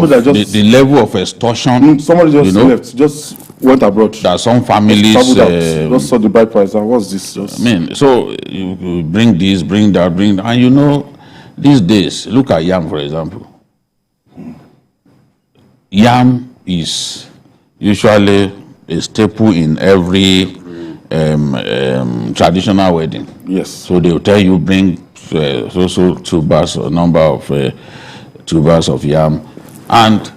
the level of extortion. Somebody just left, just went abroad. That some families just saw the bride price. And what's this? I mean, so you bring this, bring that, and these days, look at yam, for example. Yam is usually a staple in every traditional wedding. Yes. So they will tell you bring so 2 bars or number of 2 bars of yam, and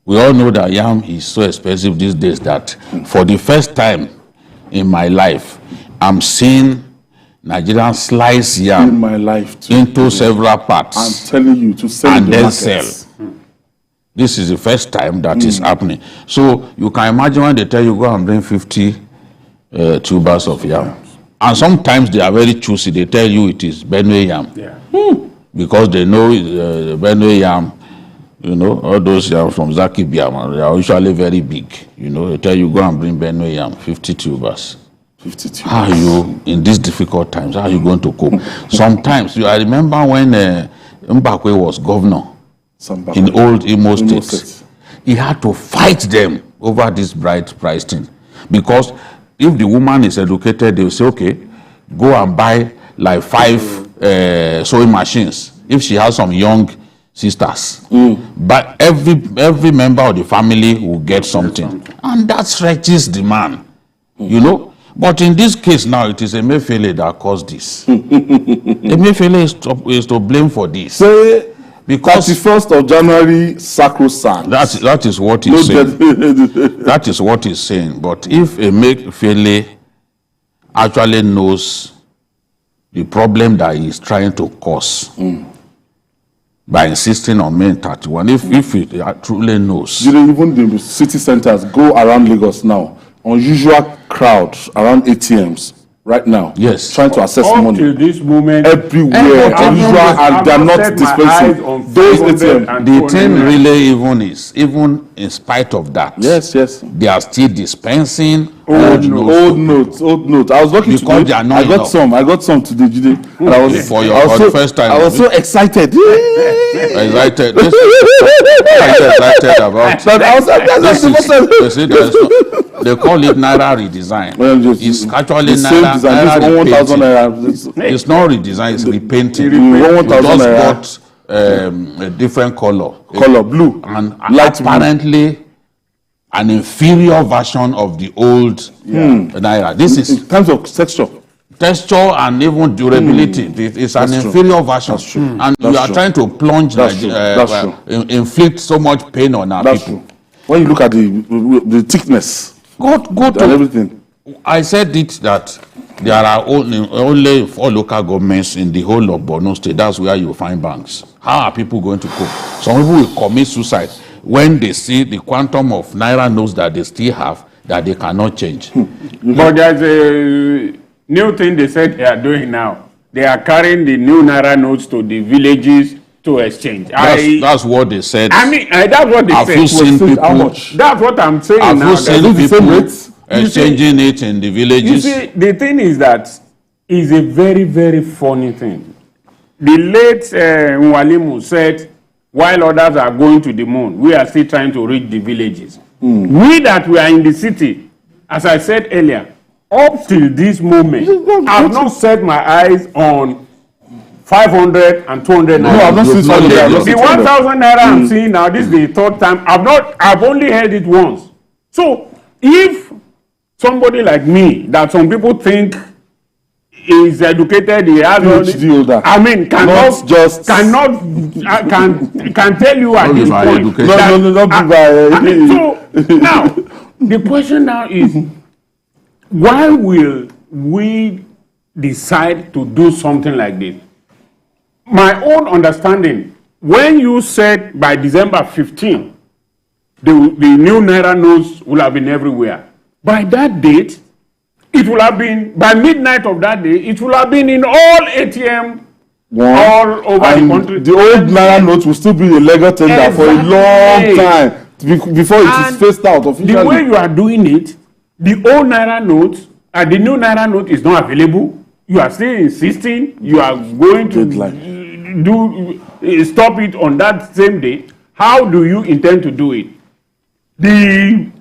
we all know that yam is so expensive these days that for the first time in my life, I'm seeing Nigerians slice yam in my life into several parts. I'm telling you, to sell and the then markets. sell. This is the first time that is happening. So you can imagine when they tell you go and bring 50 tubers of yam. And sometimes they are very choosy. They tell you it is Benue yam. Yeah. Because they know Benue yam, all those yam from Zaki Biam, they are usually very big. They tell you go and bring Benue yam, 50 tubers. 50 tubers. How are you, in these difficult times, how are you going to cope? Sometimes, I remember when Mbakwe was governor, in old Imo State, he had to fight them over this bride price thing. Because if the woman is educated, they will say, okay, go and buy like 5 sewing machines. If she has some young sisters. But every member of the family will get something. And that stretches demand, But in this case now, it is Emefiele that caused this. Emefiele is to blame for this. Say, because 31st of January, sacrosanct. That is what he's saying. That is what he's saying. But if Emefiele actually knows the problem that he's trying to cause by insisting on May 31, if he truly knows. Even the city centers go around Lagos now. Unusual crowds around ATMs right now. Yes. Trying to access money. Till this moment, everywhere. Unusual, and they are not dispensing those ATMs. The thing really even in spite of that. Yes. They are still dispensing old notes. I was lucky because today. I got some today, Jide. And I was for the first time. I was so excited. Excited about. They call it Naira redesign. It's actually Naira. It's not redesign. It's repainting. You just got a different color. Blue. And apparently an inferior version of the old Naira. This is in terms of texture and even durability. It's an inferior version. And you are trying to plunge, inflict so much pain on our people. True. When you look at the thickness, go to everything. I said it that there are only 4 local governments in the whole of Borno State. That's where you find banks. How are people going to cope? Some people will commit suicide when they see the quantum of Naira notes that they still have that they cannot change. But there's a new thing they said they are doing now. They are carrying the new Naira notes to the villages to exchange. That's what they said. I mean, that's what they said. Have you seen people? How much? That's what I'm saying have now. You seen people exchanging it in the villages? You see, the thing is that is a very, very funny thing. The late Nwalimu said, while others are going to the moon, we are still trying to reach the villages. We that we are in the city, as I said earlier, up till this moment, I have not set my eyes on 500 and 200 naira. No, I've not seen 500. The 1,000 naira I'm seeing now, this is the 3rd time. I've only heard it once. So if somebody like me, that some people think is educated, he has PhD, I mean, can tell you at this point. So now the question now is, why will we decide to do something like this? My own understanding, when you said by December 15, the new Naira notes will have been everywhere. By that date, it will have been, by midnight of that day, it will have been in all ATM all over the country. The old Naira notes will still be a legal tender for a long time before it is phased out officially. The way you are doing it, the old Naira note and the new Naira note is not available. You are still insisting you are going to stop it on that same day. How do you intend to do it? The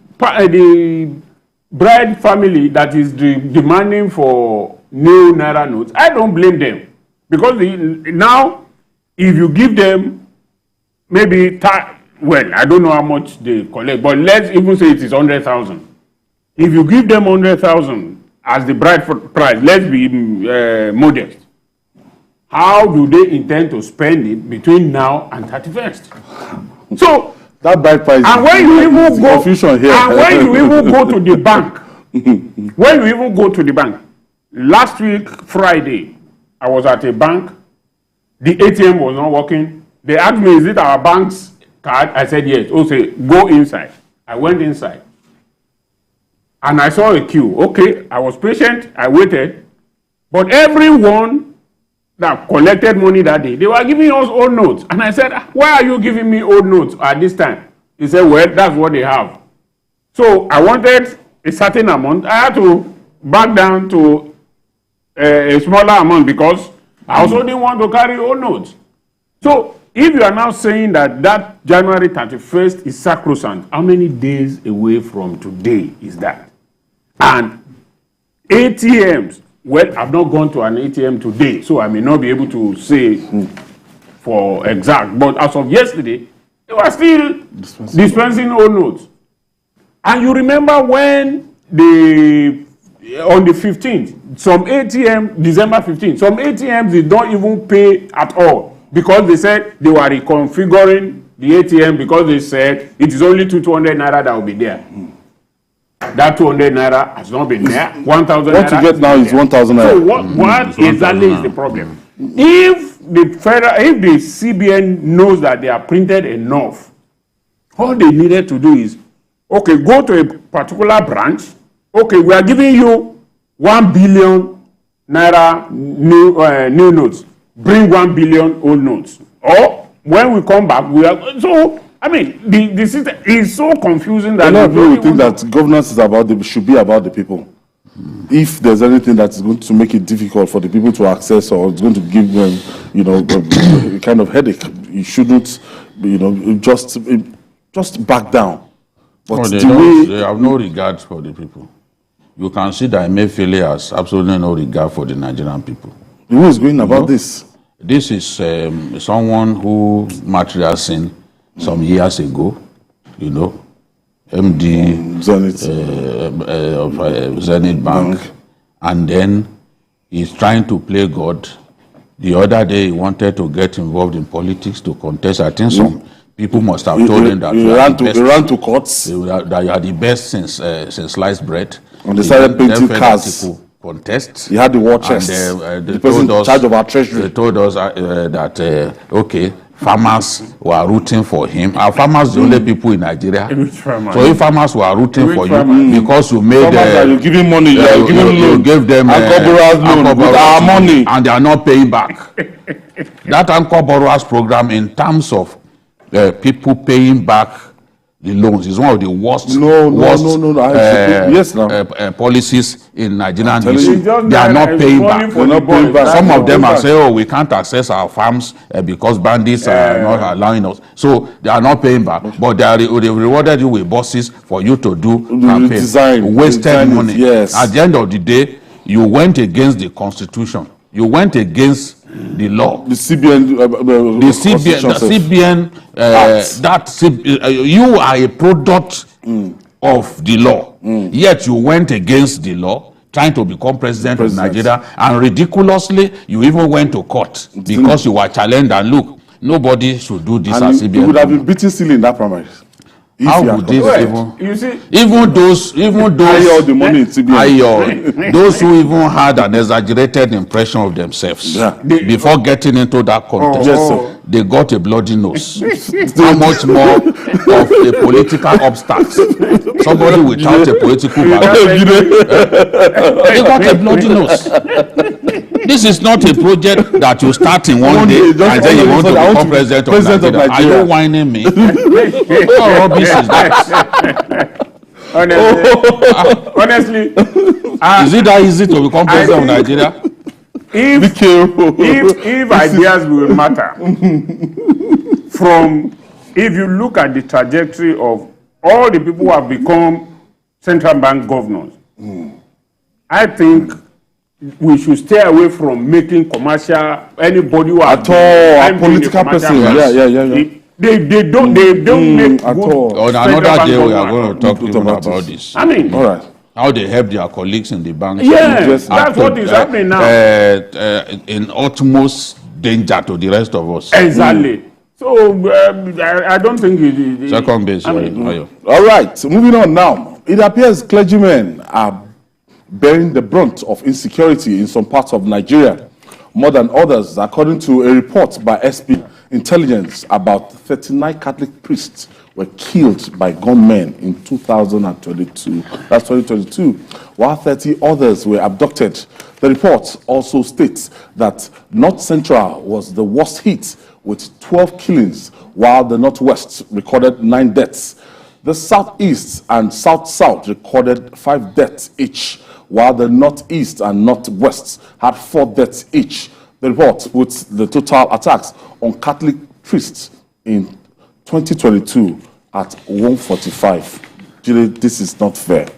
bride family that is demanding for new Naira notes, I don't blame them. Because now, if you give them maybe, well, I don't know how much they collect, but let's even say it is 100,000. If you give them 100,000 as the bride price, let's be modest. How do they intend to spend it between now and 31st? So that bride price. And when you even go, confusion here. And when you even go to the bank, when you even go to the bank, last week Friday, I was at a bank. The ATM was not working. They asked me, "Is it our bank's card?" I said yes. Oh, say go inside. I went inside, and I saw a queue. Okay, I was patient. I waited, but everyone that collected money that day, they were giving us old notes. And I said, "Why are you giving me old notes at this time?" He said, "Well, that's what they have." So I wanted a certain amount. I had to back down to a smaller amount because I also didn't want to carry old notes. So if you are now saying that January 31st is sacrosanct, how many days away from today is that? And ATMs, well, I've not gone to an ATM today, so I may not be able to say for exact. But as of yesterday, they were still dispensing old notes. And you remember when on the 15th, December 15th, some ATMs they don't even pay at all because they said they were reconfiguring the ATM because they said it is only 200 Naira that will be there. That 200 Naira has not been there. 1,000 Naira. What you get now is 1,000 Naira. So what exactly is the problem? If the CBN knows that they are printed enough, all they needed to do is, okay, go to a particular branch. Okay, we are giving you 1 billion Naira new notes. Bring 1 billion old notes. Or when we come back, we are so. I mean, the system is so confusing that a lot of people think that governance is should be about the people. If there's anything that is going to make it difficult for the people to access, or it's going to give them, a kind of headache, you shouldn't, just back down. But they have no regard for the people. You can see that Emefiele has absolutely no regard for the Nigerian people. Who is going about this? This is someone who material sin some years ago, MD of Zenith Bank, and then he's trying to play God. The other day he wanted to get involved in politics to contest. I think some people must have told him that he ran to courts. That you are the best since sliced bread. And they started painting cars. Contest. He had the war chest. The person in charge of our treasury. They told us that okay, farmers were rooting for him. Are farmers the only people in Nigeria? So if farmers were rooting for you because you made you giving money, you gave them loan with our money, and they are not paying back. That Anchor Borrowers program, in terms of people paying back the loans, is one of the worst policies in Nigerian history. They are not paying back. Some of them are saying, "Oh, we can't access our farms because bandits are not allowing us." So they are not paying back, but they rewarded you with buses for you to do campaign. Wasted money. Yes. At the end of the day, you went against the constitution. You went against the law. The CBN. You are a product of the law. Yet you went against the law, trying to become president of Nigeria, and ridiculously, you even went to court because you were challenged. And look, nobody should do this as CBN. You would have been beaten still in that primary. How would this even those all the money in CBN. those who even had an exaggerated impression of themselves before getting into that contest, they got a bloody nose. How much more of a political obstacle? Somebody without a political background, they got a bloody nose. This is not a project that you start in one day and then you want to become president of Nigeria. Are you whining me? What rubbish is that? Honestly, is it that easy to become president of Nigeria? If ideas will matter from if you look at the trajectory of all the people who have become central bank governors, I think we should stay away from making commercial anybody who at all a political person. Yeah. They don't make at good all. On central another bank day, we are governor. going to talk even about this. I mean, All right. How they help their colleagues in the bank. yes, that's what is happening now. In utmost danger to the rest of us. Exactly. So I don't think it. Second base. I mean, All right. So moving on now. It appears clergymen are bearing the brunt of insecurity in some parts of Nigeria more than others, according to a report by SP Intelligence. About 39 Catholic priests were killed by gunmen in 2022. That's 2022, while 30 others were abducted. The report also states that North Central was the worst hit with 12 killings, while the Northwest recorded 9 deaths. The Southeast and South-South recorded 5 deaths each, while the Northeast and Northwest had 4 deaths each. The report puts the total attacks on Catholic priests in 2022 at 145. This is not fair.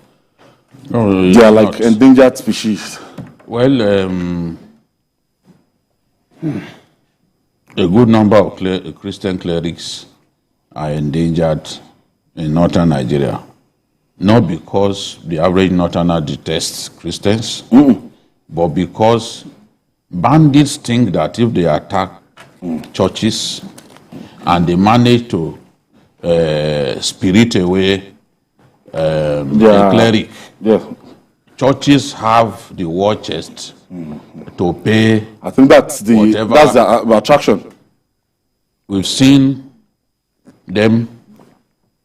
No, they are like endangered species. Well, a good number of Christian clerics are endangered in northern Nigeria. Not because the average northerner detests Christians, but because bandits think that if they attack churches and they manage to spirit away a cleric, churches have the war chest to pay. I think that's the attraction. We've seen them.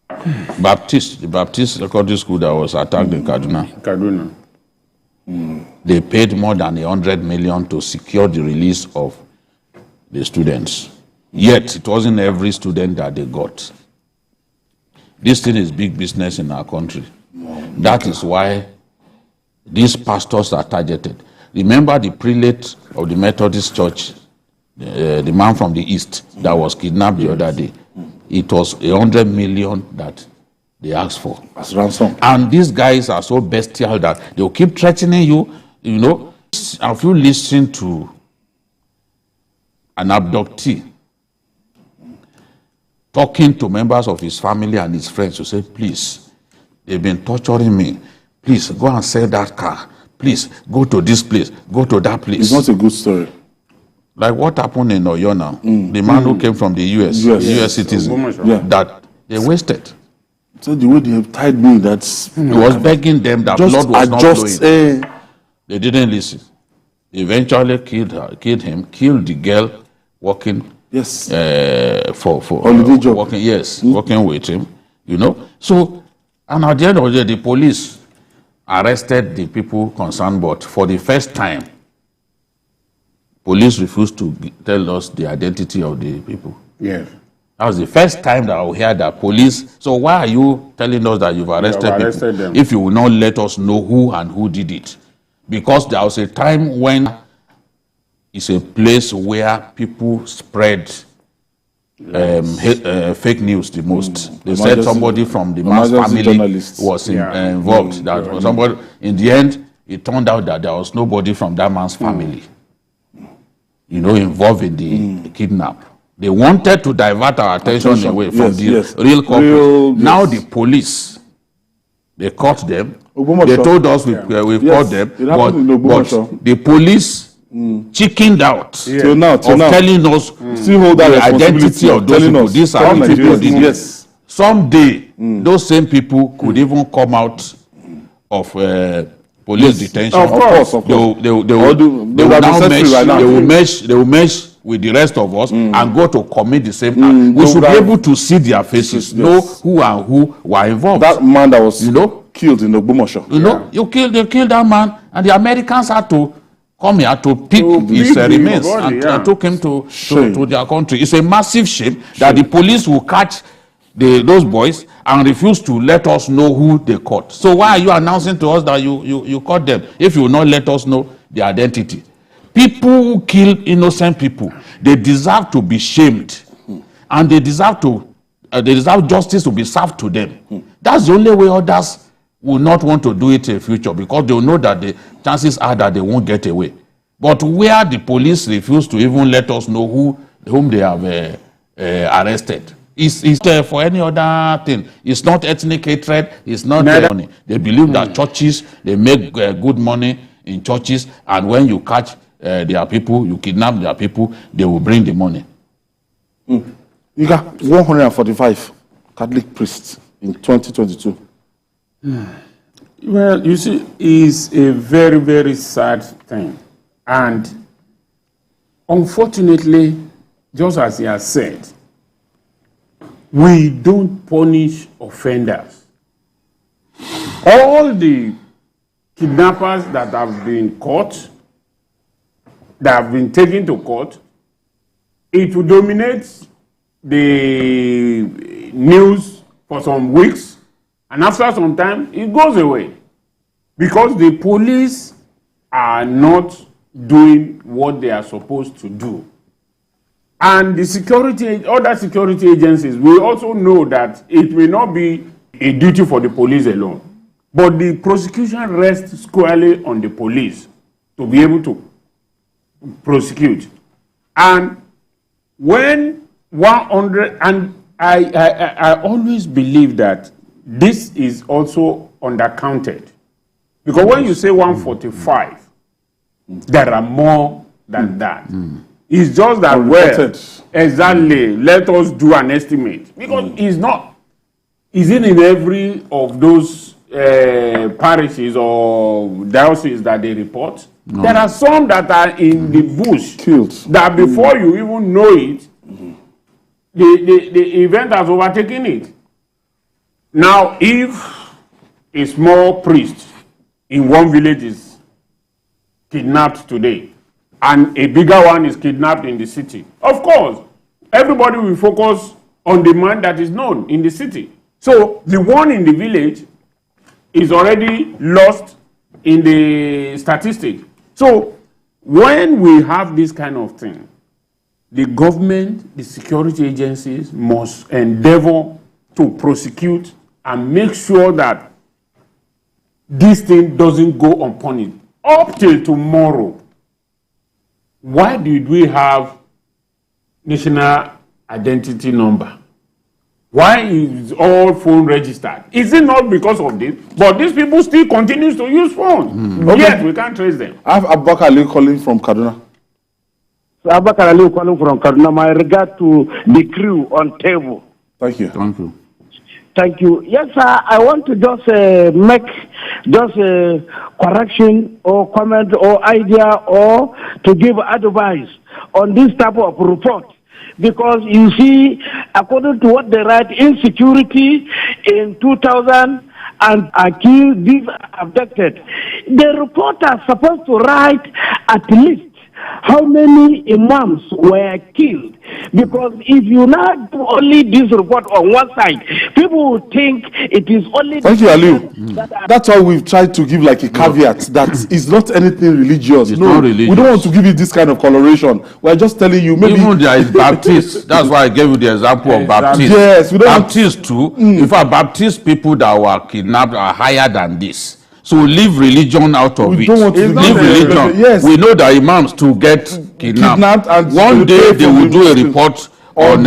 The Baptist secondary school that was attacked in Kaduna. They paid more than 100 million to secure the release of the students. Yet it wasn't every student that they got. This thing is big business in our country. That is why these pastors are targeted. Remember the prelate of the Methodist Church, the man from the East that was kidnapped the other day. It was 100 million that they asked for as ransom. And these guys are so bestial that they'll keep threatening you. You know, if you listen to an abductee talking to members of his family and his friends to say, please, they've been torturing me. Please go and sell that car. Please go to this place. Go to that place. It's not a good story. Like what happened in Oyo now, the man who came from the US citizen, that they wasted. So the way they have tied me, that's... He was begging them that blood was not flowing. They didn't listen. Eventually killed him, killed the girl working for holiday job. Working with him, you know. So, and at the end of the day, the police arrested the people concerned, but for the first time, police refused to tell us the identity of the people. Yes. That was the first time that I heard that police. So why are you telling us that you've arrested people if you will not let us know who and who did it? Because there was a time when it's a place where people spread fake news the most. They said somebody from the man's family was involved. That was somebody. In the end, it turned out that there was nobody from that man's family, you know, involved in the kidnap. They wanted to divert our attention away from the real culprit. Now the police, they caught them. They told us we've caught them, but the police chickened out of telling us the identity of those people. These are the people. Someday, those same people could even come out of police detention. Of course. They will mesh with the rest of us and go to commit the same act. We should be able to see their faces, know who and who were involved. That man that was killed in Ogbomoso. They killed that man, and the Americans had to come here to pick his remains and took him to their country. It's a massive shame that the police will catch those boys and refuse to let us know who they caught. So why are you announcing to us that you caught them if you will not let us know their identity? People who kill innocent people, they deserve to be shamed, and they deserve to they deserve justice to be served to them. That's the only way others will not want to do it in future, because they will know that the chances are that they won't get away. But where the police refuse to even let us know whom they have arrested, it's for any other thing. It's not ethnic hatred. It's not money. They believe that churches, they make good money in churches, and when you catch their people, you kidnap their people, they will bring the money. You got 145 Catholic priests in 2022. Well, you see, it's a very, very sad thing. And unfortunately, just as he has said, we don't punish offenders. All the kidnappers that have been caught, that have been taken to court, it will dominate the news for some weeks, and after some time, it goes away. Because the police are not doing what they are supposed to do. And the other security agencies, we also know that it may not be a duty for the police alone, but the prosecution rests squarely on the police to be able to prosecute. And when 100, and I always believe that this is also undercounted. Because when you say 145, there are more than that. It's just that, well, exactly, let us do an estimate. Because it's not, is it in every of those parishes or dioceses that they report? No. There are some that are in the bush, killed, that before you even know it, the event has overtaken it. Now, if a small priest in one village is kidnapped today, and a bigger one is kidnapped in the city, of course, everybody will focus on the man that is known in the city. So the one in the village is already lost in the statistic. So when we have this kind of thing, the government, the security agencies must endeavor to prosecute and make sure that this thing doesn't go unpunished. Up till tomorrow, why did we have national identity number? Why is all phone registered? Is it not because of this? But these people still continue to use phones. Yet we can't trace them. I have Abducted calling from Kaduna. So Abducted calling from Kaduna. My regard to the crew on table. Thank you. Thank you. Thank you. Yes, sir. I want to just make just a correction or comment or idea or to give advice on this type of report. Because you see, according to what they write, Insecurity in 2000 and accused these abducted, the reporter is supposed to write at least how many imams were killed. Because if you now do only this report on one side, people will think it is only... Thank you, Aliu. That's why we've tried to give like a caveat that it's not anything religious. It's not religious. We don't want to give you this kind of coloration. We're just telling you maybe... Even there is Baptist. That's why I gave you the example of Baptist. Yes, we don't Baptist too. In fact, Baptist people that were kidnapped are higher than this. So leave religion out of it. Don't want to leave religion. Yes. We know that imams to get kidnapped and one day they will do a report on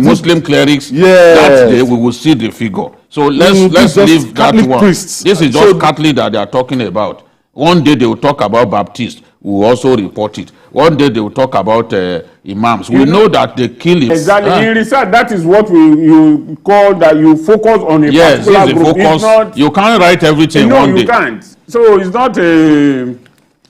Muslim clerics. Yes. That day we will see the figure. So let's leave that one. Priests. This is just Catholic that they are talking about. One day they will talk about Baptists. We will also report it. One day they will talk about imams. We know that they kill it. Exactly. In research, that is what you call that you focus on a particular group. Focus. Not, you can't write everything one day. No, you can't. So it's not a... in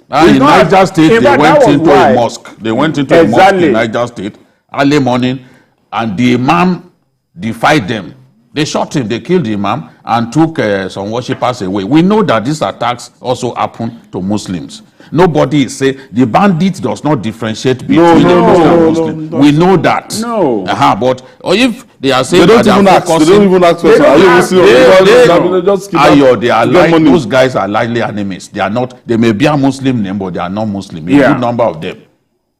Niger State, they went into a mosque. They went into a mosque in Niger State early morning, and the imam defied them. They shot him, they killed the imam, and took some worshippers away. We know that these attacks also happen to Muslims. Nobody is saying the bandit does not differentiate between the Muslim and Muslim. We know that. No. But if they are saying they don't that they don't even ask they are like those guys are likely enemies. They are not. They may be a Muslim name, but they are not Muslim. A good number of them.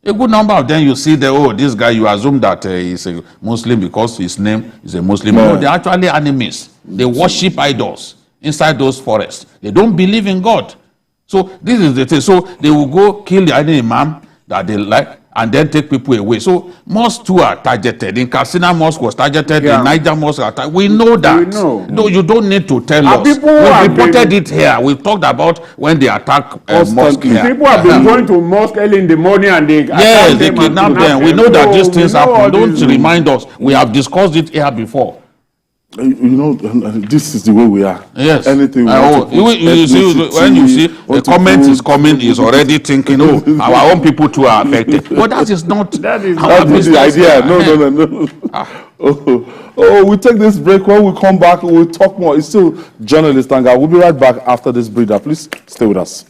A good number of them, you see that, oh, this guy, you assume that he's a Muslim because his name is a Muslim. No, they're actually enemies. They worship idols inside those forests. They don't believe in God. So this is the thing. So they will go kill the any imam that they like and then take people away. So mosques too are targeted. In Katsina mosque was targeted. In Niger mosque are targeted. We know that. We know. No, you don't need to tell us. We reported it here. We talked about when they attack mosque here. People have been going to mosque early in the morning and they kidnap them. We know that these things happen. Don't remind us. We have discussed it here before. You know, this is the way we are. Yes. Anything you see, when you see the comment is coming, is already thinking, oh, our own people too are affected. But that is not that is the idea. No. We take this break. When we come back, we'll talk more. It's still Journalist Hangout. We'll be right back after this breather. Please stay with us.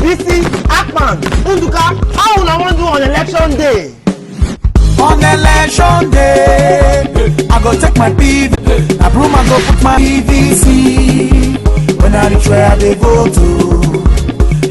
Bisi, Akman, Unduka, how will I want to do on election day? On election day, I go take my PV, I broom and go put my PVC. When I reach where they go to,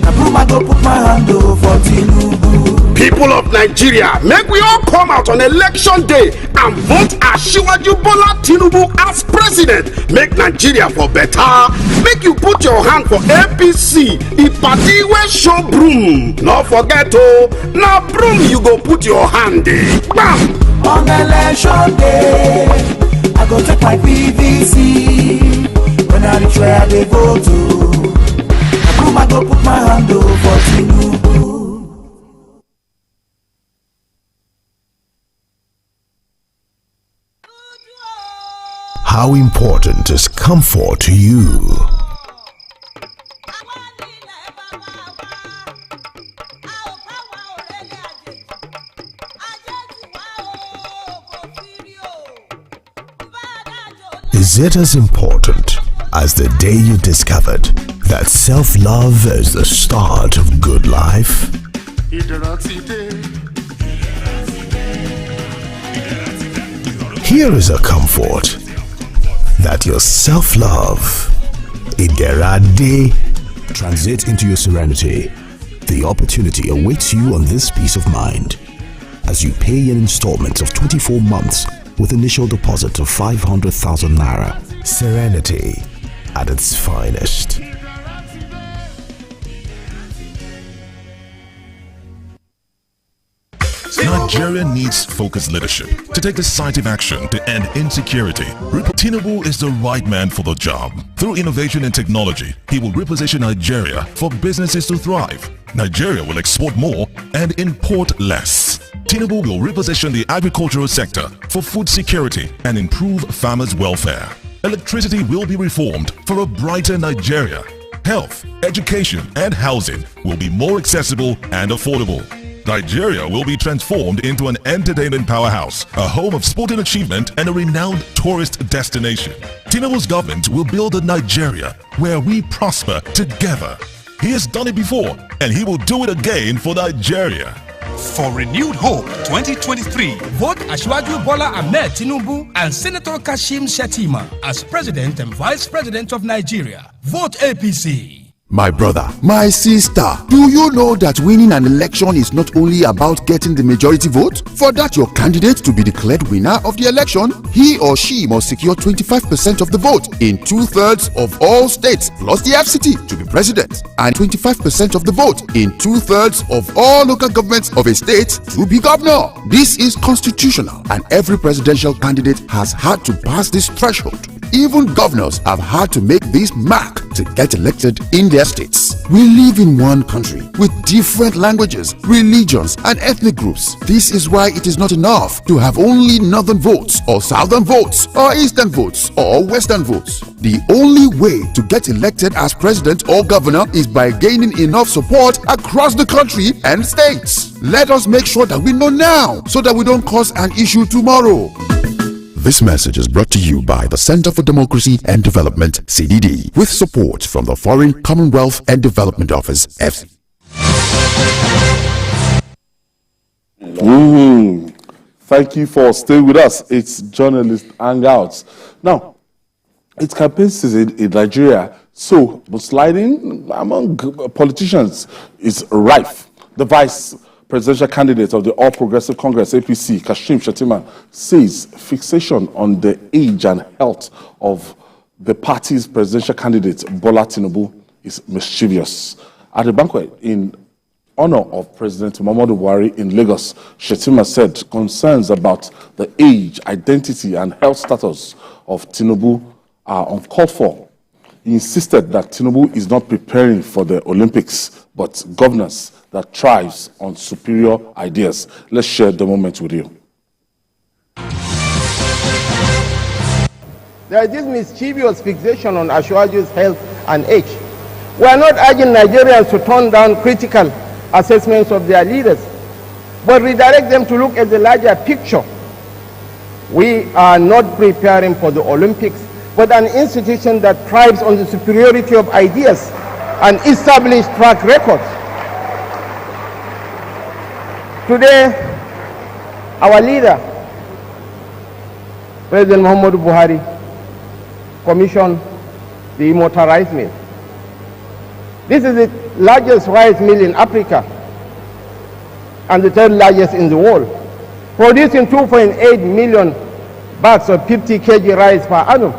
I broom and go put my hand for Tinubu. People of Nigeria, make we all come out on election day and vote Asiwaju Bola Tinubu as president. Make Nigeria for better. Make you put your hand for APC. If party wey show broom, no forget oh, na broom you go put your hand in. Bam! On election day, I go take my PVC. When I reach where they go to, I broom I go put my hand for Tinubu. How important is comfort to you? Is it as important as the day you discovered that self-love is the start of good life? Here is a comfort that your self-love, Iderade, transit into your serenity. The opportunity awaits you on this peace of mind as you pay an installment of 24 months with initial deposit of 500,000 Naira. Serenity at its finest. Nigeria needs focused leadership to take decisive action to end insecurity. Tinubu is the right man for the job. Through innovation and technology, he will reposition Nigeria for businesses to thrive. Nigeria will export more and import less. Tinubu will reposition the agricultural sector for food security and improve farmers' welfare. Electricity will be reformed for a brighter Nigeria. Health, education, and housing will be more accessible and affordable. Nigeria will be transformed into an entertainment powerhouse, a home of sporting achievement, and a renowned tourist destination. Tinubu's government will build a Nigeria where we prosper together. He has done it before, and he will do it again for Nigeria. For renewed hope 2023, vote Asiwaju Bola Ahmed Tinubu and Senator Kashim Shettima as President and Vice President of Nigeria. Vote APC. My brother, my sister, do you know that winning an election is not only about getting the majority vote? For that your candidate to be declared winner of the election, he or she must secure 25% of the vote in 2/3 of all states plus the FCT to be president, and 25% of the vote in 2/3 of all local governments of a state to be governor. This is constitutional, and every presidential candidate has had to pass this threshold. Even governors have had to make this mark to get elected in their states. We live in one country with different languages, religions, and ethnic groups. This is why it is not enough to have only northern votes, or southern votes, or eastern votes, or western votes. The only way to get elected as president or governor is by gaining enough support across the country and states. Let us make sure that we know now so that we don't cause an issue tomorrow. This message is brought to you by the Center for Democracy and Development, CDD, with support from the Foreign, Commonwealth and Development Office, FC. Thank you for staying with us. It's Journalist Hangouts. Now, it's campaign season in Nigeria. So, the sliding among politicians is rife. The vice presidential candidate of the All Progressive Congress, APC, Kashim Shettima, says fixation on the age and health of the party's presidential candidate, Bola Tinubu, is mischievous. At a banquet in honor of President Muhammadu Buhari in Lagos, Shettima said concerns about the age, identity, and health status of Tinubu are uncalled for. He insisted that Tinubu is not preparing for the Olympics, but governance that thrives on superior ideas. Let's share the moment with you. There is this mischievous fixation on Ashwaju's health and age. We are not urging Nigerians to turn down critical assessments of their leaders, but redirect them to look at the larger picture. We are not preparing for the Olympics, but an institution that thrives on the superiority of ideas and established track records. Today, our leader, President Muhammadu Buhari, commissioned the Immortal Rice Mill. This is the largest rice mill in Africa and the third largest in the world, producing 2.8 million bags of 50 kg rice per annum.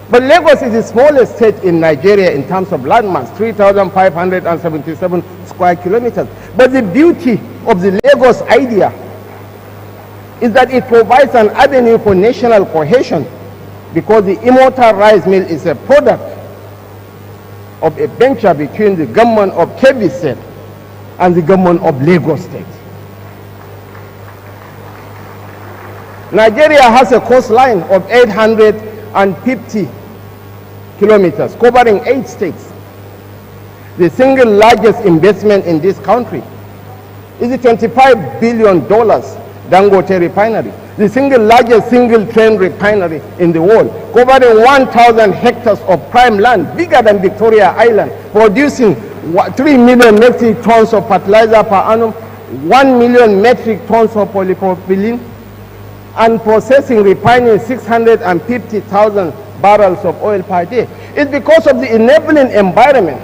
But Lagos is the smallest state in Nigeria in terms of landmass, 3,577 square kilometers. But the beauty of the Lagos idea is that it provides an avenue for national cohesion, because the Immortal Rice Mill is a product of a venture between the government of Kebbi State and the government of Lagos State. Nigeria has a coastline of 850 kilometers, covering 8 states. The single largest investment in this country is the $25 billion Dangote refinery, the single largest single train refinery in the world, covering 1,000 hectares of prime land, bigger than Victoria Island, producing 3 million metric tons of fertilizer per annum, 1 million metric tons of polypropylene, and processing, refining 650,000 barrels of oil per day. It's because of the enabling environment,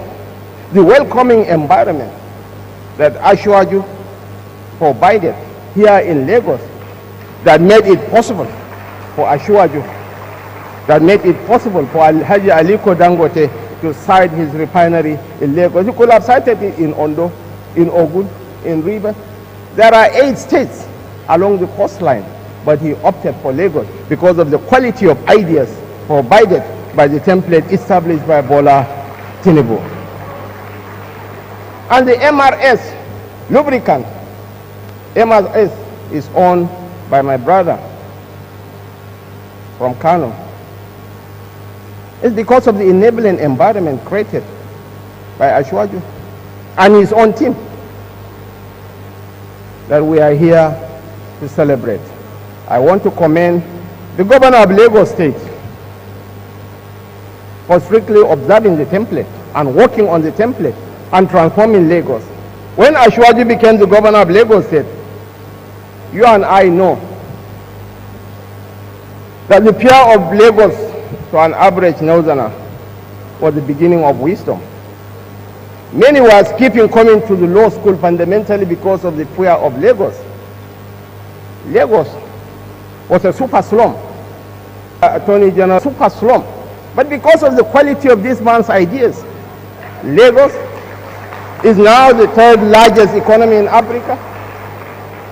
the welcoming environment that Ashwaju provided here in Lagos that made it possible for Ashwaju, that made it possible for Alhaji Aliko Dangote to site his refinery in Lagos. He could have sited it in Ondo, in Ogun, in Rivers. There are 8 states along the coastline, but he opted for Lagos because of the quality of ideas provided by the template established by Bola Tinubu. And the MRS lubricant, MRS is owned by my brother from Kano. It's because of the enabling environment created by Ashwaju and his own team that we are here to celebrate. I want to commend the governor of Lagos State for strictly observing the template and working on the template and transforming Lagos. When Ashwaju became the governor of Lagos State, you and I know that the fear of Lagos to an average northerner was the beginning of wisdom. Many were skipping coming to the law school fundamentally because of the fear of Lagos. Lagos was a super slum, Attorney General, super slum. But because of the quality of this man's ideas, Lagos is now the 3rd largest economy in Africa.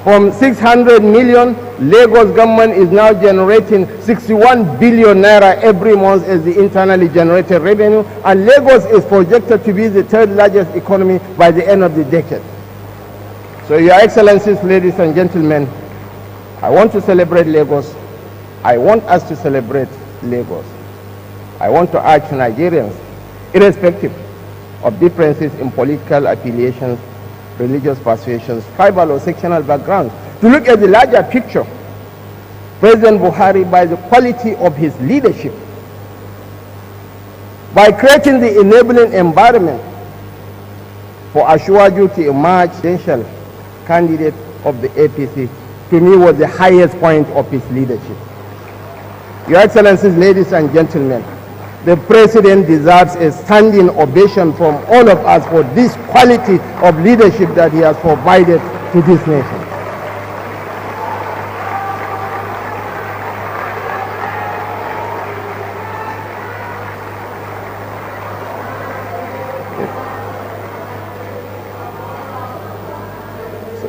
From 600 million, Lagos government is now generating 61 billion naira every month as the internally generated revenue, and Lagos is projected to be the 3rd largest economy by the end of the decade. So, Your Excellencies, ladies and gentlemen, I want to celebrate Lagos. I want us to celebrate Lagos. I want to urge Nigerians, irrespective of differences in political affiliations, religious persuasions, tribal or sectional backgrounds, to look at the larger picture. President Buhari, by the quality of his leadership, by creating the enabling environment for Ashwaju to emerge presidential candidate of the APC, to me was the highest point of his leadership. Your Excellencies, ladies and gentlemen, The president deserves a standing ovation from all of us for this quality of leadership that he has provided to this nation.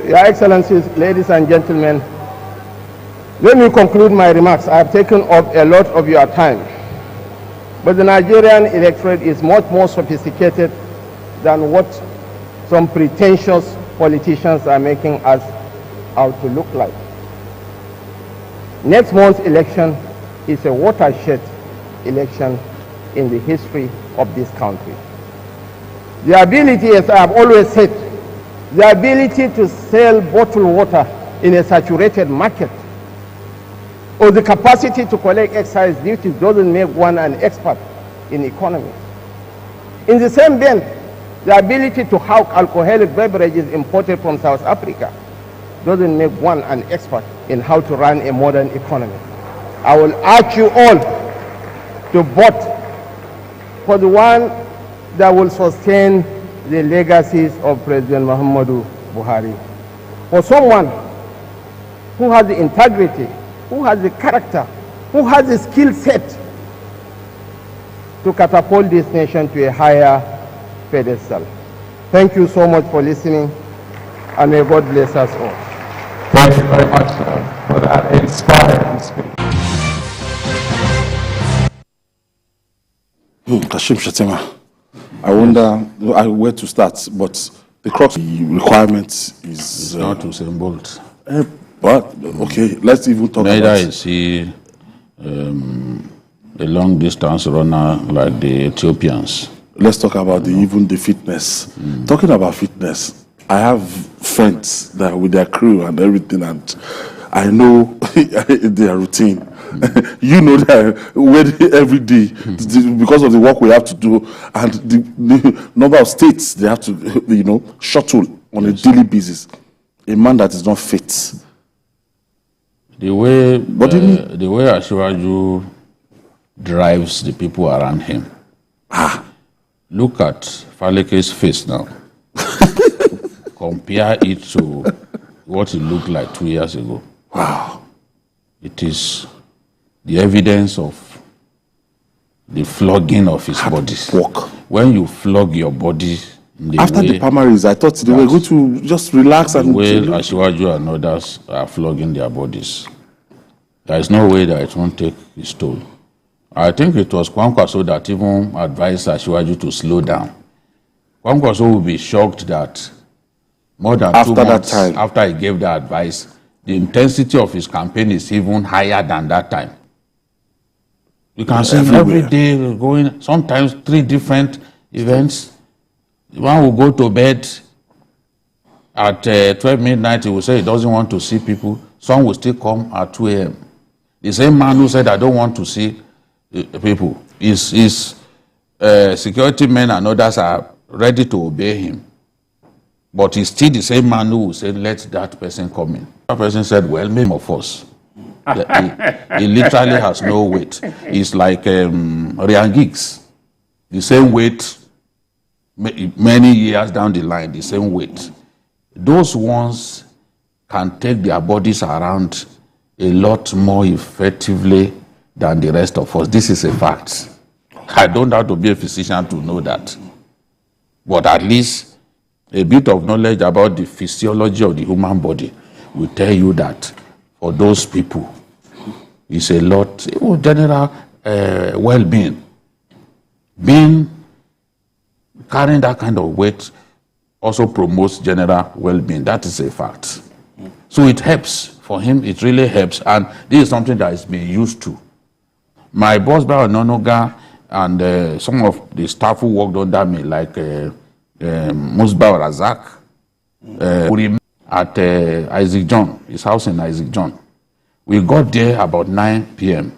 Your Excellencies, ladies and gentlemen, let me conclude my remarks. I have taken up a lot of your time. But the Nigerian electorate is much more sophisticated than what some pretentious politicians are making us out to look like. Next month's election is a watershed election in the history of this country. The ability, as I have always said, the ability to sell bottled water in a saturated market or the capacity to collect excise duties doesn't make one an expert in economy. In the same vein, the ability to hawk alcoholic beverages imported from South Africa doesn't make one an expert in how to run a modern economy. I will urge you all to vote for the one that will sustain the legacies of President Muhammadu Buhari. For someone who has the integrity, who has the character, who has the skill set to catapult this nation to a higher pedestal. Thank you so much for listening, and may God bless us all. Thank you very much for that inspiring speech. Kashim Shettima. I wonder where to start, but the crux requirement is not to Usain Bolt. But okay, let's even talk Neither about. Is he a long distance runner like the Ethiopians? Let's talk about even the fitness. Talking about fitness, I have friends that with their crew and everything, and I know their routine. You know that every day because of the work we have to do and the number of states they have to shuttle on a daily basis. A man that is not fit. The way Asiwaju drives the people around him. Look at Faleke's face now. Compare it to what it looked like 2 years ago. Wow. It is the evidence of the flogging of his body. Walk. When you flog your body after the primaries, I thought they were going to just relax and. The way Asiwaju and others are flogging their bodies, there is no way that it won't take its toll. I think it was Kwankwaso that even advised Asiwaju to slow down. Kwankwaso will be shocked that more than after 2 months that time, after he gave the advice, the intensity of his campaign is even higher than that time. You can see every day going, sometimes 3 different events. One will go to bed at 12 midnight, he will say he doesn't want to see people. Some will still come at 2 a.m. The same man who said, I don't want to see people, his security men and others are ready to obey him. But he's still the same man who will say, let that person come in. That person said, well, maybe of us. He literally has no weight. He's like Ryan Giggs. The same weight, many years down the line, the same weight. Those ones can take their bodies around a lot more effectively than the rest of us. This is a fact. I don't have to be a physician to know that. But at least a bit of knowledge about the physiology of the human body will tell you that for those people, it's a lot, general well-being. Carrying that kind of weight also promotes general well-being. That is a fact. So it helps. For him, it really helps. And this is something that is being used to. My boss, Bayo Nonoga, and some of the staff who worked under me, like Musba Razak, at Isaac John, his house in Isaac John. We got there about 9 p.m.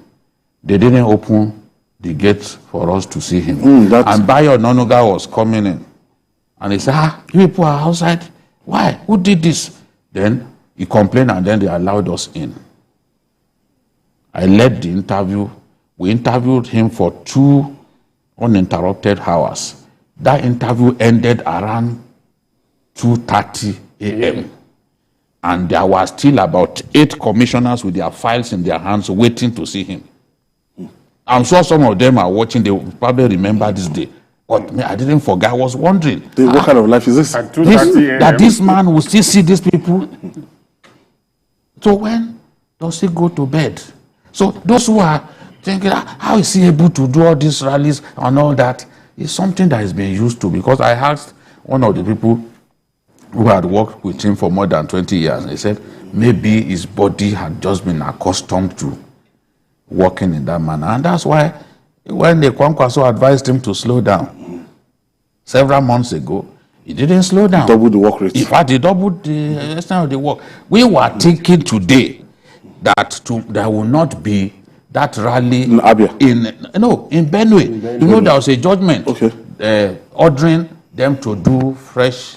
They didn't open the gate for us to see him. And Bayo Nonoga was coming in. And he said, you people are outside? Why? Who did this? Then he complained, and then they allowed us in. I led the interview. We interviewed him for 2 uninterrupted hours. That interview ended around 2:30 a.m. And there were still about 8 commissioners with their files in their hands waiting to see him. I'm sure some of them are watching. They will probably remember this day. But I didn't forget. I was wondering. What kind of life is this? At 2:30 a.m. That this man will still see these people. So when does he go to bed? So those who are thinking, how is he able to do all these rallies and all that? It's something that has been used to. Because I asked one of the people who had worked with him for more than 20 years. And he said maybe his body had just been accustomed to working in that manner. And that's why when the Kwankwaso advised him to slow down several months ago, he didn't slow down. Double the work rate. In fact, he doubled the extent of the work. We were thinking today that there will not be that rally in Abia. In Benue. You know, there was a judgment ordering them to do fresh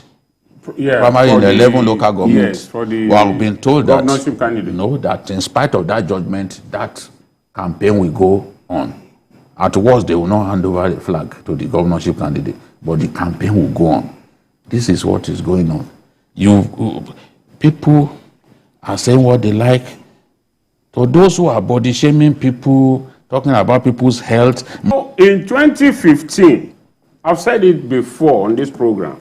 primary in 11 local governments. Yes, for the well, we've been told that that in spite of that judgment, that campaign will go on. At worst, they will not hand over the flag to the governorship candidate, but the campaign will go on. This is what is going on. People are saying what they like. To those who are body shaming people, talking about people's health. In 2015, I've said it before on this program,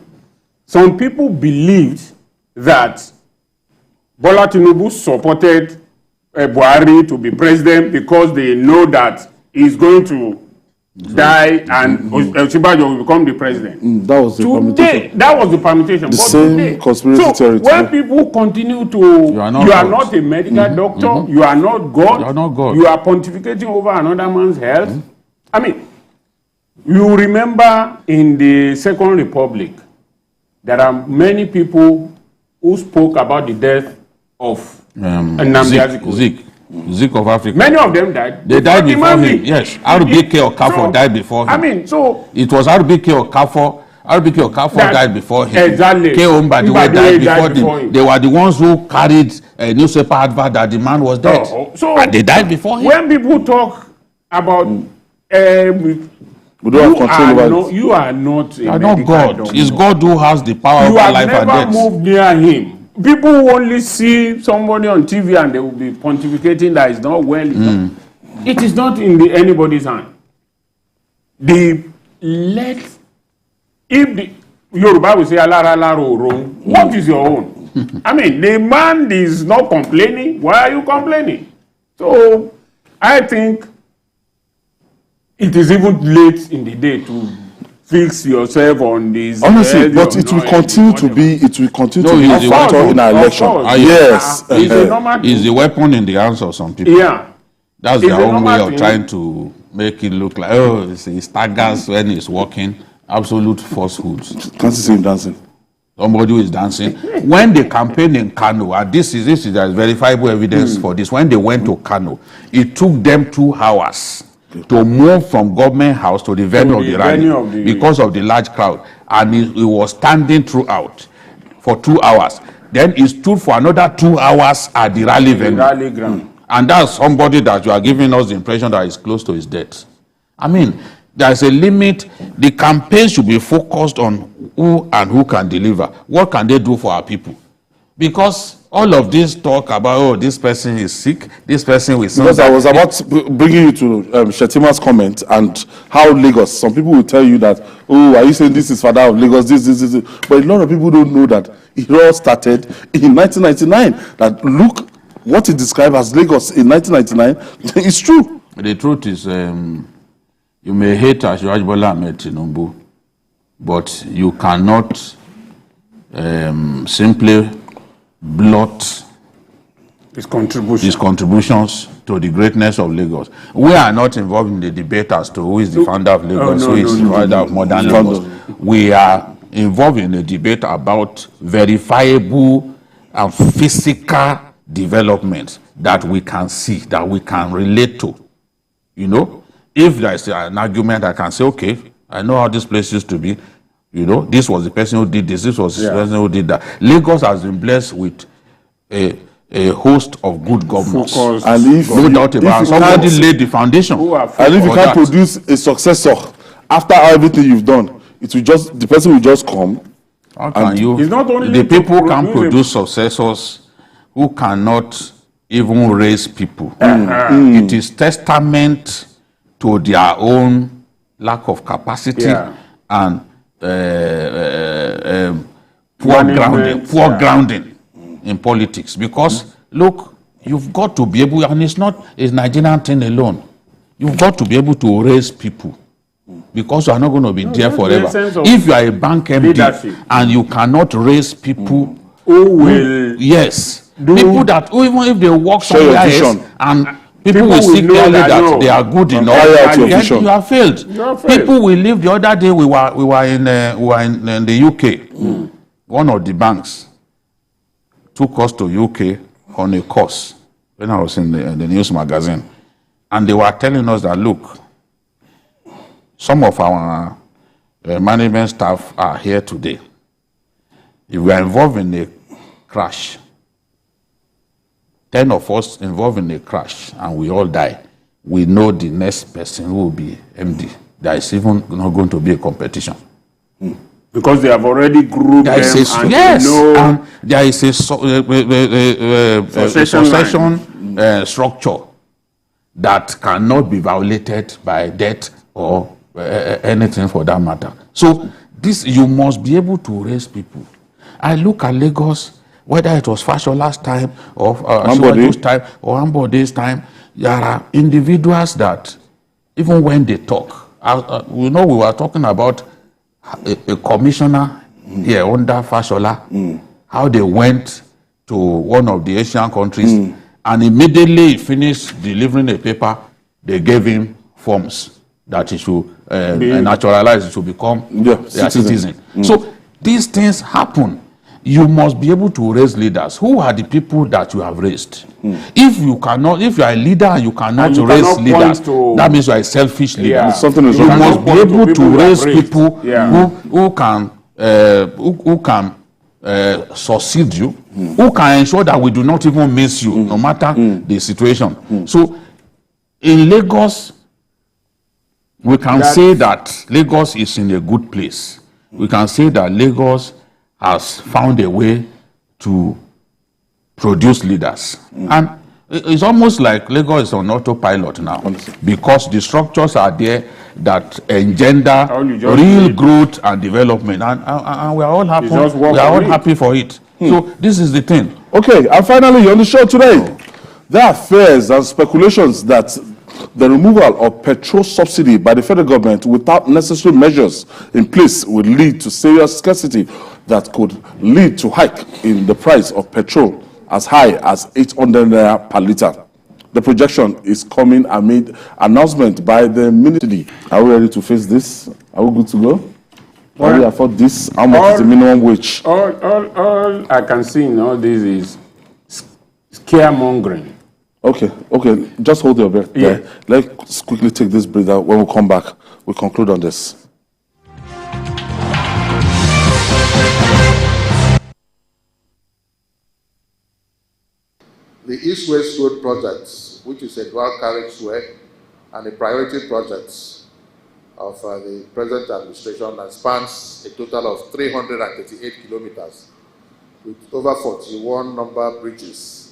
some people believed that Bola Tinubu supported Buhari to be president because they know that he's going to die and Osinbajo will become the president. That was the permutation. That was the permutation. The same conspiracy theory. When people continue to, you are not a medical doctor, you are not God, you are pontificating over another man's health. I mean, you remember in the Second Republic, there are many people who spoke about the death of Nnamdi Azikiwe. Zik of Africa. Many of them died. They died before him. Yes. RBK Okafor died before him. I mean, so it was RBK Okafor. RBK Okafor died before him. Exactly. K. Mbadiwe died before him. They were the ones who carried a newspaper advert that the man was dead. And they died before him. When people talk about we don't have control over it. You are not God. Doctor. It's God who has the power over life and death. You have never moved near him. People who only see somebody on TV and they will be pontificating that it's not well. It is not in anybody's hand. If the Yoruba will say Alara Laro wrong, what is your own? I mean, the man is not complaining. Why are you complaining? So I think it is even late in the day to fix yourself on this. Honestly, but it will continue to be. It will continue to be a factor in our election. Yes, it's the weapon in the hands of some people. Yeah, that's their own way of trying to make it look like he staggers when he's walking. Absolute falsehoods. Can't you see him dancing? Somebody who is dancing. When they campaigned in Kano, and this is there is verifiable evidence for this. When they went to Kano, it took them 2 hours to move from government house to the venue of the rally because of the large crowd, and he was standing throughout for 2 hours. Then he stood for another 2 hours at the rally venue. Rally ground. And that's somebody that you are giving us the impression that is close to his death. I mean, there's a limit. The campaign should be focused on who can deliver. What can they do for our people? Because all of this talk about, this person is sick, this person will... Because I was about bringing you to Shetima's comment and how Lagos, some people will tell you that, are you saying this is father of Lagos, this. But a lot of people don't know that it all started in 1999. That look, what he described as Lagos in 1999 is true. The truth is, you may hate Asiwaju Bola Ahmed Tinubu, but you cannot simply blot his contributions to the greatness of Lagos. We are not involved in the debate as to who is the founder of Lagos, who is the founder of modern Lagos. We are involved in a debate about verifiable and physical developments that we can see, that we can relate to. You know, if there is an argument, I can say, okay, I know how this place used to be. You know, this was the person who did this was the person who did that. Lagos has been blessed with a host of good governors. And if no doubt about it, somebody laid the foundation. And if you can't produce a successor after everything you've done, it will just, the person will just come. How can you? It's not only the people can produce successors who cannot even raise people. It is testament to their own lack of capacity and poor grounding in politics. Because look, you've got to be able, and it's not a Nigerian thing alone. You've got to be able to raise people, because you are not going to be there forever. If you are a bank MD and you cannot raise people who will people that even if they work somewhere else and people will see clearly that they are good enough, you have failed. People will leave. The other day we were in the UK. One of the banks took us to UK on a course when I was in the news magazine, and they were telling us that, look, some of our management staff are here today. If we are involved in a crash, 10 of us involved in a crash, and we all die, we know the next person who will be MD. There is even not going to be a competition. Because they have already grouped them and and there is a succession structure that cannot be violated by death or anything for that matter. So this, you must be able to raise people. I look at Lagos, whether it was Fashola's time or Shiwaju's time or Ambode's time, there are individuals that even when they talk, we were talking about a commissioner here under Fashola, how they went to one of the Asian countries and immediately finished delivering a paper, they gave him forms that he should naturalize, he should become a citizen. So these things happen. You must be able to raise leaders. Who are the people that you have raised? If you are a leader and you cannot raise leaders, that means you are a selfish leader. You must be able to raise people who can succeed you, who can ensure that we do not even miss you, no matter the situation. So in Lagos, we can say that Lagos is in a good place. We can say that Lagos has found a way to produce leaders. And it's almost like Lagos is on autopilot now, because the structures are there that engender real growth and development. And we are all happy. We are all happy for it. So this is the thing. Okay, and finally on the show today, there are fears and speculations that the removal of petrol subsidy by the federal government without necessary measures in place will lead to serious scarcity that could lead to hike in the price of petrol as high as 800 naira per litre. The projection is coming amid announcement by the ministry. Are we ready to face this? Are we good to go? Can we afford this? How much is the minimum wage? All I can see in all this is scaremongering. Okay, just hold your breath there. Let's quickly take this breather. When we come back, we'll conclude on this. The East-West Road project, which is a dual carriageway and a priority project of the present administration, that spans a total of 338 kilometers with over 41 number bridges.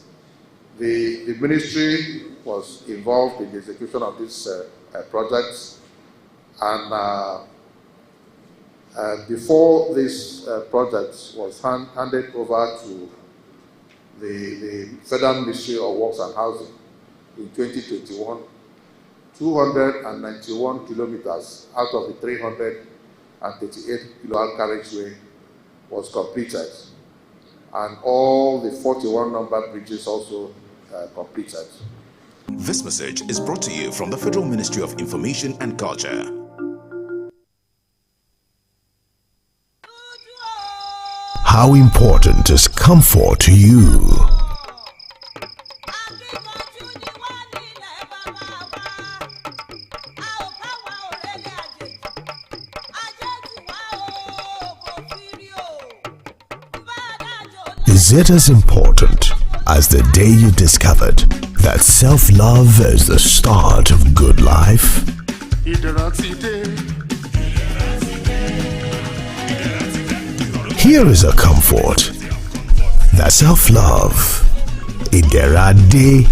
The ministry was involved in the execution of this project, and before this project was handed over to the Federal Ministry of Works and Housing in 2021, 291 kilometers out of the 338 kilometer carriageway was completed, and all the 41 number bridges also completed. This message is brought to you from the Federal Ministry of Information and Culture. How important is comfort to you? Is it as important as the day you discovered that self-love is the start of good life? Here is a comfort. That's self-love. Iderade.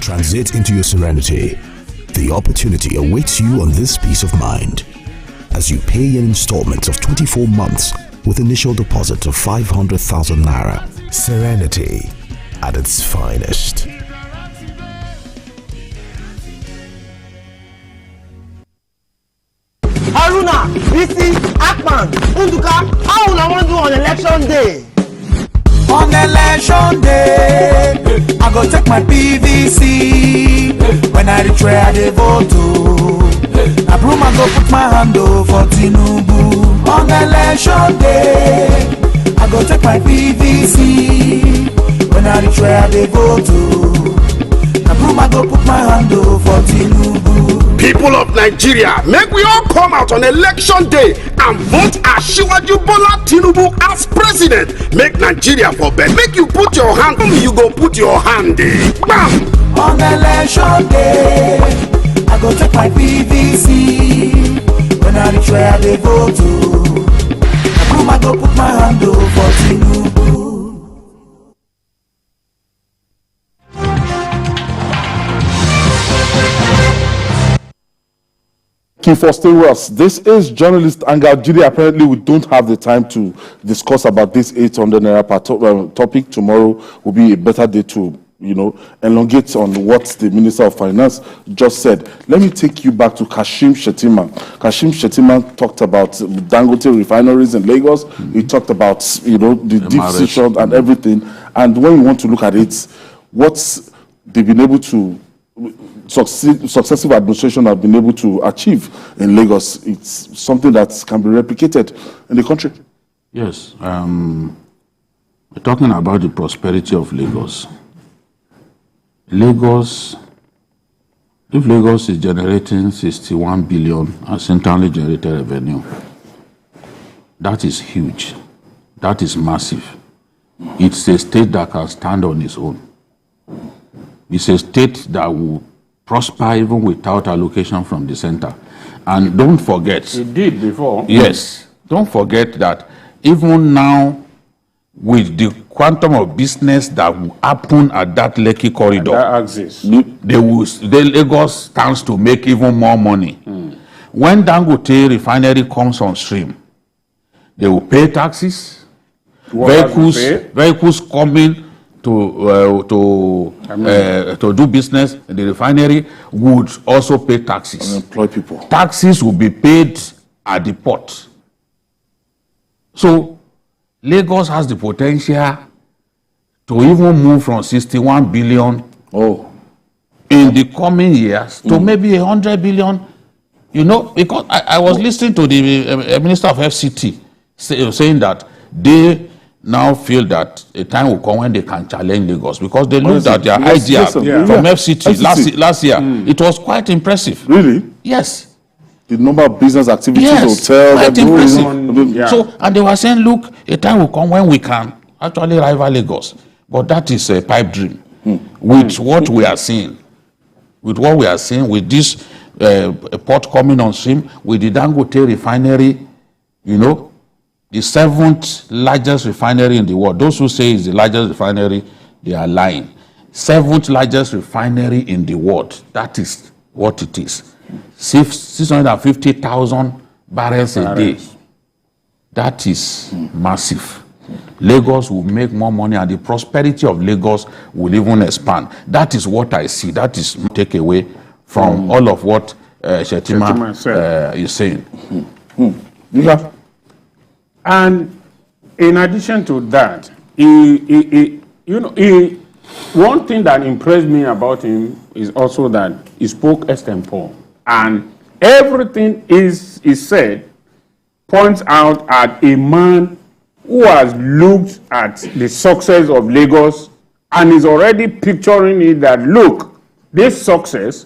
Transit into your serenity. The opportunity awaits you on this peace of mind as you pay in installments of 24 months with initial deposit of 500,000 naira. Serenity at its finest. Haruna, Bisi, Akpan, Unduka, how una wan do on election day? On election day, I go take my PVC. When I reach where I dey vote to, I broom I go put my hand for Tinubu. On election day, I go take my PVC. When I reach where I dey vote to, I broom I go put my hand for Tinubu. People of Nigeria, make we all come out on election day and vote Asiwaju Bola Tinubu as president. Make Nigeria for better. Make you put your hand, you go put your hand in. Bam! On election day, I go take my PVC. When I reach where I dey vote to, I go put my hand for Tinubu. Thank you for staying with us. This is journalist Hangout. Apparently, we don't have the time to discuss about this 800 naira per topic. Tomorrow will be a better day to, elongate on what the Minister of Finance just said. Let me take you back to Kashim Shettima. Kashim Shettima talked about Dangote refineries in Lagos. He talked about, the decision and everything. And when you want to look at it, what they've been able to successive administration have been able to achieve in Lagos, it's something that can be replicated in the country. Yes. We're talking about the prosperity of Lagos. If Lagos is generating 61 billion as internally generated revenue, that is huge. That is massive. It's a state that can stand on its own. It's a state that will prosper even without allocation from the center. And don't forget. It did before. Yes. Don't forget that even now, with the quantum of business that will happen at that Lekki corridor, that axis, the Lagos stands to make even more money. When Dangote refinery comes on stream, they will pay taxes. Vehicles coming to do business in the refinery would also pay taxes. And employ people. Taxes will be paid at the port. So Lagos has the potential to even move from 61 billion in the coming years to maybe 100 billion. Because I was listening to the Minister of FCT saying that they now feel that a time will come when they can challenge Lagos because they looked at their idea from FCT last year. It was quite impressive. Really? Yes. The number of business activities, hotels, quite impressive. So, and they were saying, look, a time will come when we can actually rival Lagos. But that is a pipe dream. With what we are seeing, with this port coming on stream, with the Dangote refinery, the 7th largest refinery in the world. Those who say it's the largest refinery, they are lying. 7th largest refinery in the world. That is what it is. 650,000 barrels a day. That is massive. Lagos will make more money and the prosperity of Lagos will even expand. That is what I see. That is take away from all of what Shettima is saying. And in addition to that, one thing that impressed me about him is also that he spoke extempore. And everything is said points out at a man who has looked at the success of Lagos and is already picturing it that, look, this success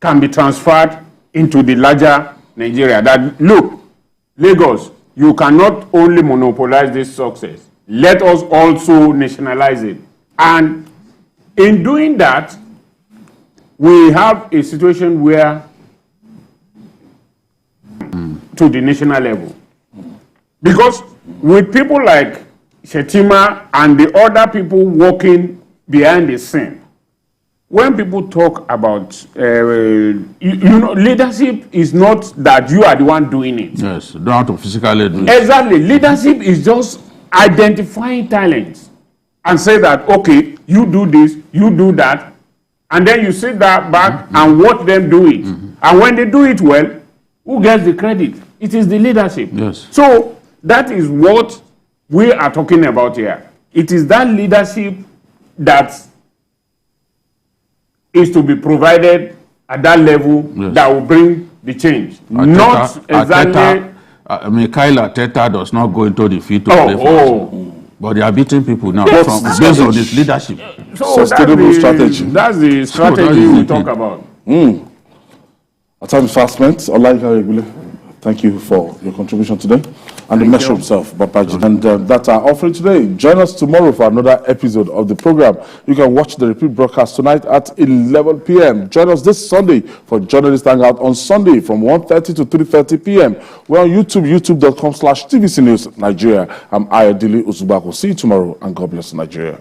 can be transferred into the larger Nigeria. That, look, Lagos, you cannot only monopolize this success. Let us also nationalize it. And in doing that, we have a situation where to the national level. Because with people like Shetima and the other people working behind the scene, when people talk about, leadership is not that you are the one doing it. Yes, you don't have to physically do it. Exactly. Leadership is just identifying talents and say that, okay, you do this, you do that, and then you sit that back and watch them do it. And when they do it well, who gets the credit? It is the leadership. Yes. So that is what we are talking about here. It is that leadership that is to be provided at that level that will bring the change. Not exactly. Mikel Arteta does not go into the field to play for us. But they are beating people now based on this leadership. So sustainable strategy. That's the strategy we talk about. Our time is fast spent. Thank you for your contribution today. And the measure himself, Babaji. And that's our offering today. Join us tomorrow for another episode of the program. You can watch the repeat broadcast tonight at 11 p.m. Join us this Sunday for Journalist Hangout on Sunday from 1:30 to 3:30 p.m. We're on YouTube, youtube.com/TVC News Nigeria. I'm Ayodele Uzubako. See you tomorrow, and God bless Nigeria.